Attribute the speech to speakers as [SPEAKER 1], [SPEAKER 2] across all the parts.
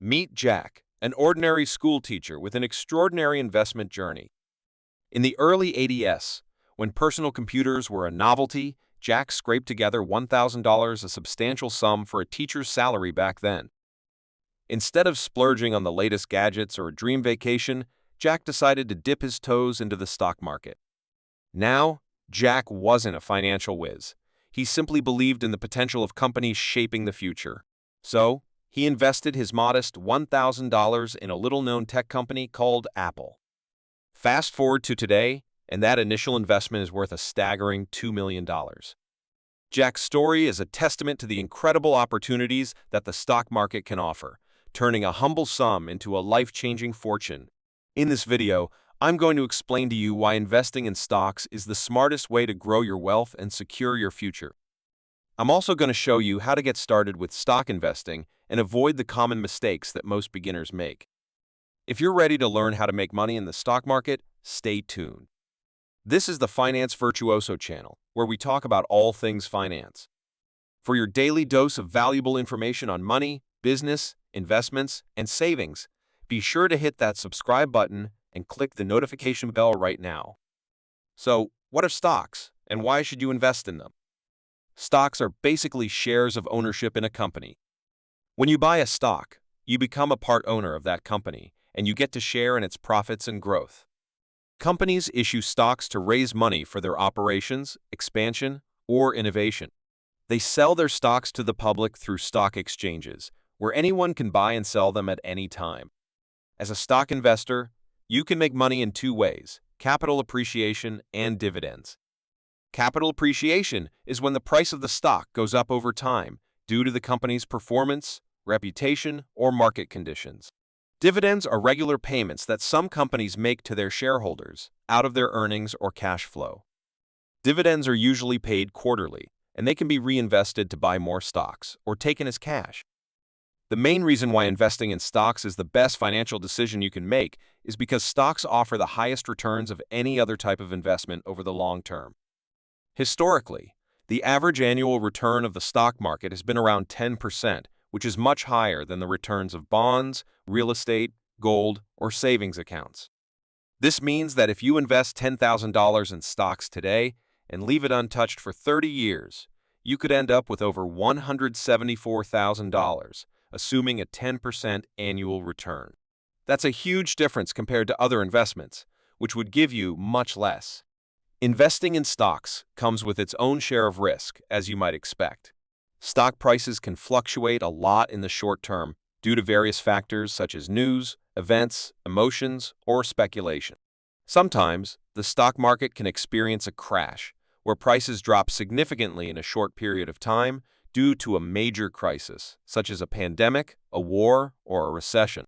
[SPEAKER 1] Meet Jack, an ordinary school teacher with an extraordinary investment journey. In the early 80s, when personal computers were a novelty, Jack scraped together $1,000, a substantial sum for a teacher's salary back then. Instead of splurging on the latest gadgets or a dream vacation, Jack decided to dip his toes into the stock market. Now, Jack wasn't a financial whiz. He simply believed in the potential of companies shaping the future. So, he invested his modest $1,000 in a little-known tech company called Apple. Fast forward to today, and that initial investment is worth a staggering $2 million. Jack's story is a testament to the incredible opportunities that the stock market can offer, turning a humble sum into a life-changing fortune. In this video, I'm going to explain to you why investing in stocks is the smartest way to grow your wealth and secure your future. I'm also going to show you how to get started with stock investing and avoid the common mistakes that most beginners make. If you're ready to learn how to make money in the stock market, stay tuned. This is the Finance Virtuoso channel, where we talk about all things finance. For your daily dose of valuable information on money, business, investments, and savings, be sure to hit that subscribe button and click the notification bell right now. So, what are stocks, and why should you invest in them? Stocks are basically shares of ownership in a company. When you buy a stock, you become a part owner of that company, and you get to share in its profits and growth. Companies issue stocks to raise money for their operations, expansion, or innovation. They sell their stocks to the public through stock exchanges, where anyone can buy and sell them at any time. As a stock investor, you can make money in two ways: capital appreciation and dividends. Capital appreciation is when the price of the stock goes up over time due to the company's performance, reputation, or market conditions. Dividends are regular payments that some companies make to their shareholders out of their earnings or cash flow. Dividends are usually paid quarterly, and they can be reinvested to buy more stocks or taken as cash. The main reason why investing in stocks is the best financial decision you can make is because stocks offer the highest returns of any other type of investment over the long term. Historically, the average annual return of the stock market has been around 10%, which is much higher than the returns of bonds, real estate, gold, or savings accounts. This means that if you invest $10,000 in stocks today and leave it untouched for 30 years, you could end up with over $174,000, assuming a 10% annual return. That's a huge difference compared to other investments, which would give you much less. Investing in stocks comes with its own share of risk, as you might expect. Stock prices can fluctuate a lot in the short term due to various factors such as news, events, emotions, or speculation. Sometimes, the stock market can experience a crash, where prices drop significantly in a short period of time due to a major crisis, such as a pandemic, a war, or a recession.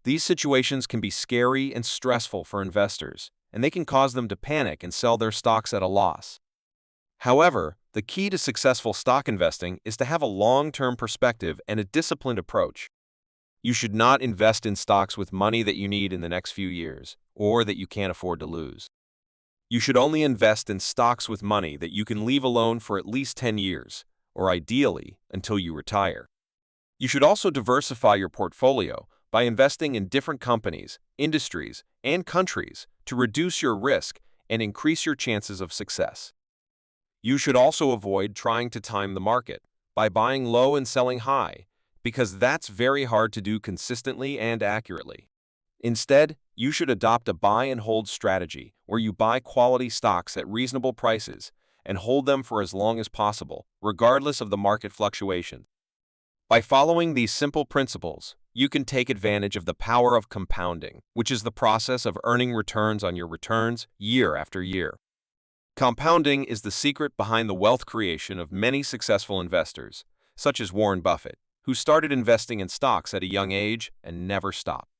[SPEAKER 1] These situations can be scary and stressful for investors, and they can cause them to panic and sell their stocks at a loss. However, the key to successful stock investing is to have a long-term perspective and a disciplined approach. You should not invest in stocks with money that you need in the next few years, or that you can't afford to lose. You should only invest in stocks with money that you can leave alone for at least 10 years, or ideally, until you retire. You should also diversify your portfolio by investing in different companies, industries, and countries to reduce your risk and increase your chances of success. You should also avoid trying to time the market by buying low and selling high, because that's very hard to do consistently and accurately. Instead, you should adopt a buy and hold strategy where you buy quality stocks at reasonable prices and hold them for as long as possible, regardless of the market fluctuation. By following these simple principles, you can take advantage of the power of compounding, which is the process of earning returns on your returns year after year. Compounding is the secret behind the wealth creation of many successful investors, such as Warren Buffett, who started investing in stocks at a young age and never stopped.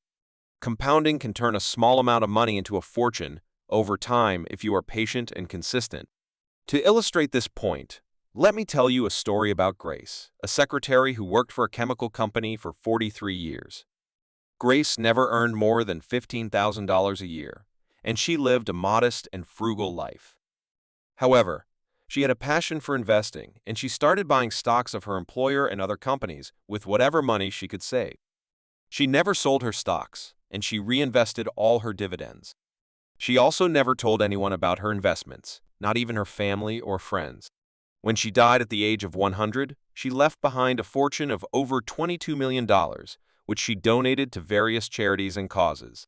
[SPEAKER 1] Compounding can turn a small amount of money into a fortune over time if you are patient and consistent. To illustrate this point, let me tell you a story about Grace, a secretary who worked for a chemical company for 43 years. Grace never earned more than $15,000 a year, and she lived a modest and frugal life. However, she had a passion for investing, and she started buying stocks of her employer and other companies with whatever money she could save. She never sold her stocks, and she reinvested all her dividends. She also never told anyone about her investments, not even her family or friends. When she died at the age of 100, she left behind a fortune of over $22 million, which she donated to various charities and causes.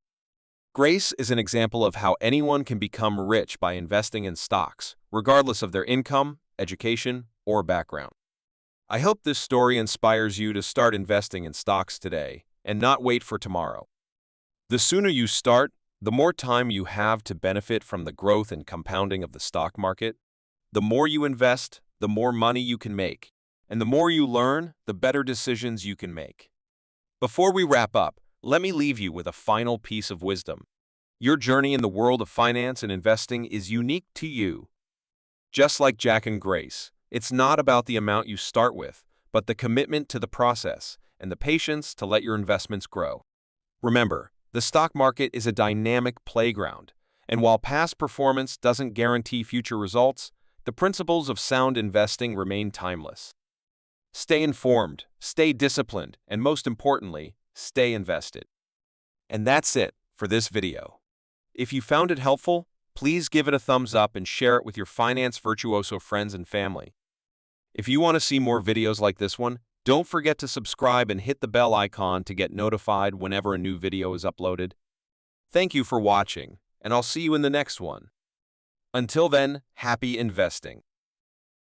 [SPEAKER 1] Grace is an example of how anyone can become rich by investing in stocks, regardless of their income, education, or background. I hope this story inspires you to start investing in stocks today and not wait for tomorrow. The sooner you start, the more time you have to benefit from the growth and compounding of the stock market. The more you invest, the more money you can make. And the more you learn, the better decisions you can make. Before we wrap up, let me leave you with a final piece of wisdom. Your journey in the world of finance and investing is unique to you. Just like Jack and Grace, it's not about the amount you start with, but the commitment to the process and the patience to let your investments grow. Remember, the stock market is a dynamic playground, and while past performance doesn't guarantee future results, the principles of sound investing remain timeless. Stay informed, stay disciplined, and most importantly, stay invested. And that's it for this video. If you found it helpful, please give it a thumbs up and share it with your finance virtuoso friends and family. If you want to see more videos like this one, don't forget to subscribe and hit the bell icon to get notified whenever a new video is uploaded. Thank you for watching, and I'll see you in the next one. Until then, happy investing.